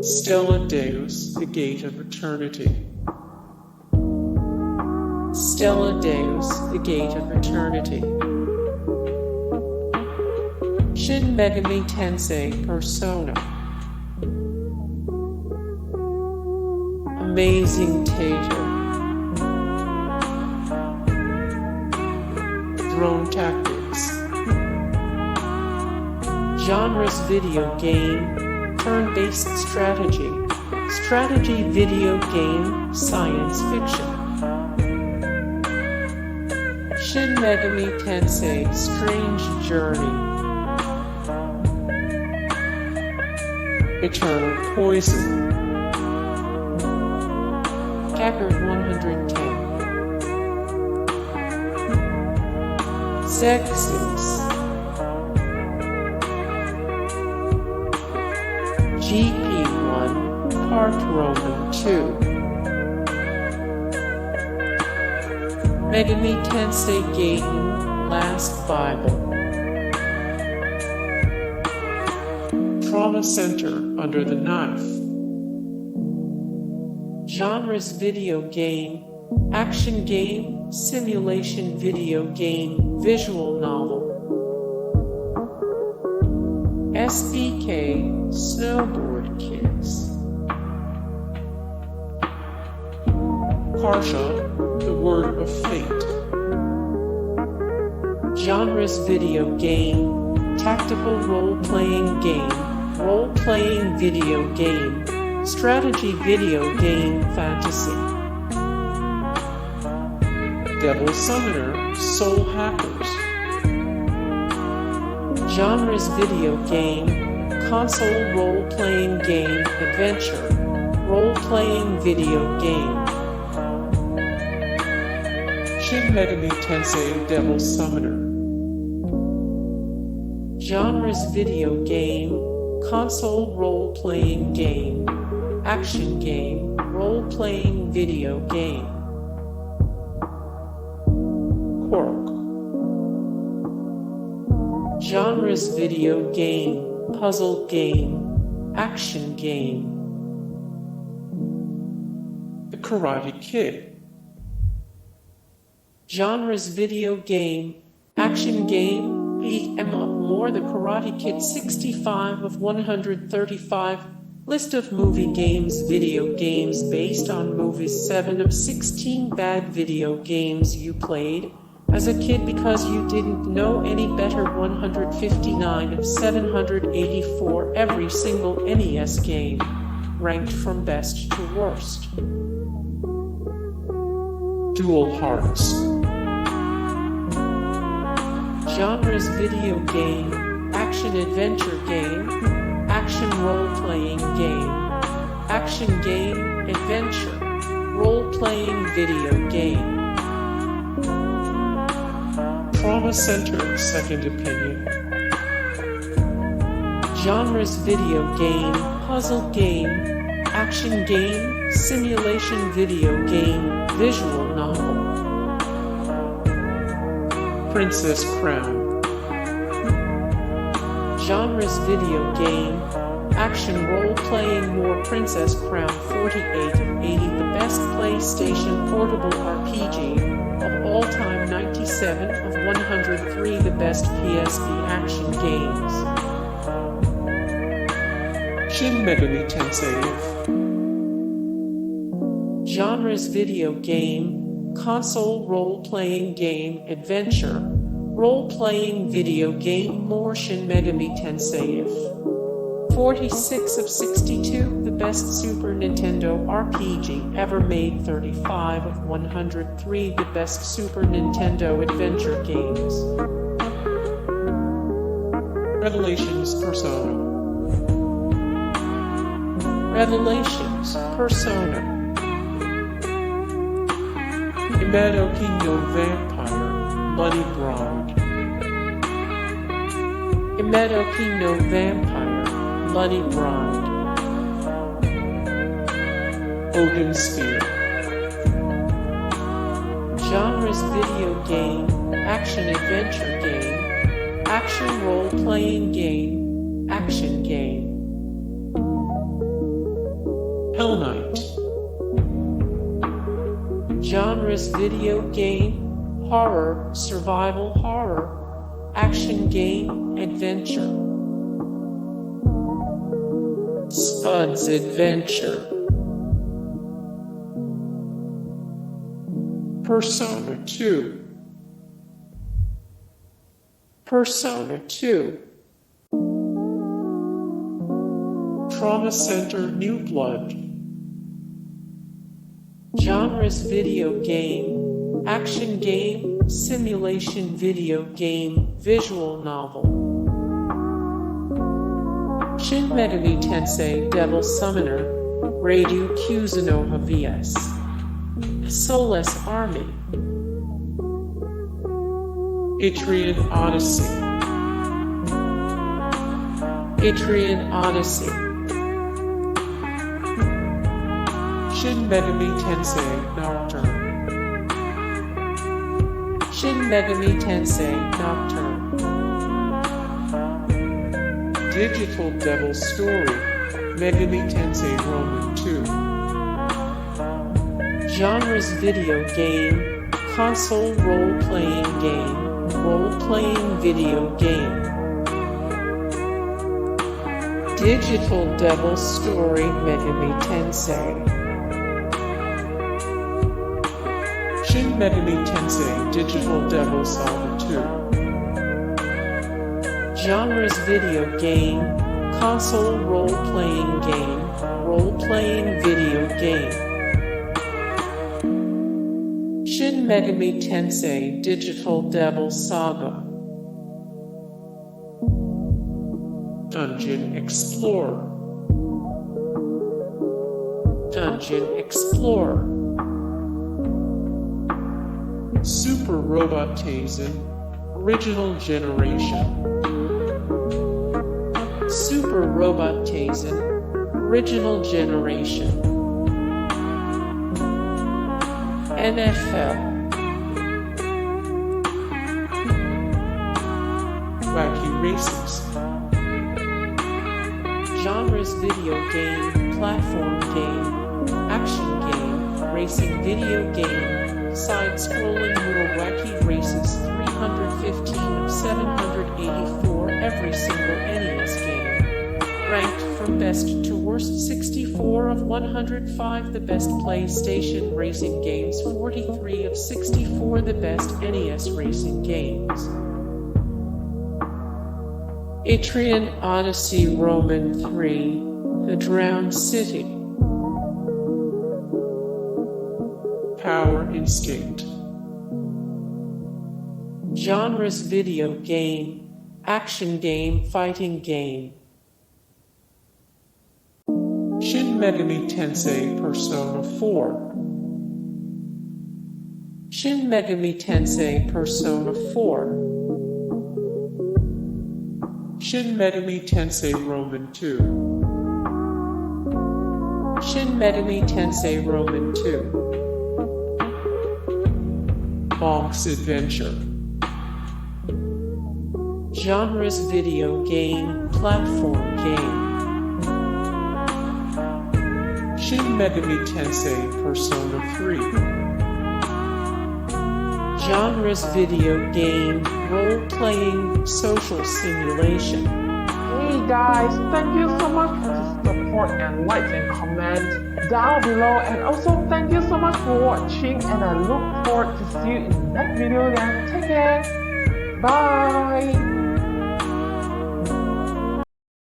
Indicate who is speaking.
Speaker 1: Stella Deus, the Gate of Eternity. Stella Deus, the Gate of Eternity. Shin Megami Tensei Persona. Amazing Tater. Drone Tactics. Genres video game, turn-based strategy, strategy video game, science fiction. Shin Megami Tensei Strange Journey. Eternal Poison. Hacker 110. Xexyz. GP1 Part Roman 2. Megami Tensei Gaiden Last Bible. Trauma Center Under the Knife. Genres video game, action game, simulation video game, visual novel. SBK Snowboard Kids. Kartia, The Word of Fate. Genres video game, tactical role-playing game, role-playing video game, strategy video game, fantasy. Devil Summoner, Soul Hackers. Genres video game, console role-playing game, adventure, role-playing video game. Shin Megami Tensei Devil Summoner. Genres video game, console role-playing game, action game, role-playing video game. Kwirk. Genres video game, puzzle game, action game. The Karate Kid. Genres video game, action game, beat 'em up more. The Karate Kid 65 of 135. List of movie games, video games based on movies. 7 of 16 bad video games you played as a kid because you didn't know any better. 159 of 784. Every single NES game, ranked from best to worst. Dual Hearts. Genres video game, action adventure game, action role-playing game, action game, adventure, role-playing video game. Trauma Center Second Opinion. Genres video game, puzzle game, action game, simulation video game, visual novel. Princess Crown. Genres video game, action role-playing more. Princess Crown 48 of 80. The best PlayStation portable RPG of all time. 97 of 103. The best PSP action games. Shin Megami Tensei. Genres video game, console role-playing game, adventure, role-playing video game. More. Shin Megami Tensei 46 of 62. The best Super Nintendo RPG ever made. 35 of 103. The best Super Nintendo adventure games. Revelations Persona. Revelations Persona. Imadoki no Vampire, Bloody Bride. Imadoki no Vampire, Bloody Bride. Odin Sphere. Genres video game, action adventure game, action role-playing game, action game. Hellnight. Genres: video game, horror, survival horror, action game, adventure. Spud's Adventure. Persona 2. Persona 2. Trauma Center: New Blood. Genres: video game, action game, simulation video game, visual novel. Shin Megami Tensei Devil Summoner, Raidou Kuzunoha vs. Soulless Army. Etrian Odyssey. Etrian Odyssey. Shin Megami Tensei Nocturne. Shin Megami Tensei Nocturne. Digital Devil Story, Megami Tensei Roman 2. Genres: video game, console role-playing game, role-playing video game. Digital Devil Story, Megami Tensei. Shin Megami Tensei Digital Devil Saga 2. Genres: video game, console role-playing game, role-playing video game. Shin Megami Tensei Digital Devil Saga. Dungeon Explorer. Dungeon Explorer. Super Robot Taisen, Original Generation. Super Robot Taisen, Original Generation. NFL. Wacky Races. Genres: video game, platform game, action game, racing video game, side-scrolling little Wacky Races 315 of 784, every single NES game. Ranked from best to worst 64 of 105, the best PlayStation racing games 43 of 64, the best NES racing games. Etrian Odyssey Roman 3, The Drowned City. Power Instinct. Genres: video game, action game, fighting game. Shin Megami Tensei Persona 4. Shin Megami Tensei Persona 4. Shin Megami Tensei Roman 2. Shin Megami Tensei Roman 2. Bonk's Adventure. Genres: video game, platform game. Shin Megami Tensei Persona 3. Genres: video game, role-playing, social simulation.
Speaker 2: Hey guys, thank you so much for the support and likes and comments down below, and also thank you so much for watching, and I look forward to see you in the next video. Then take care, bye.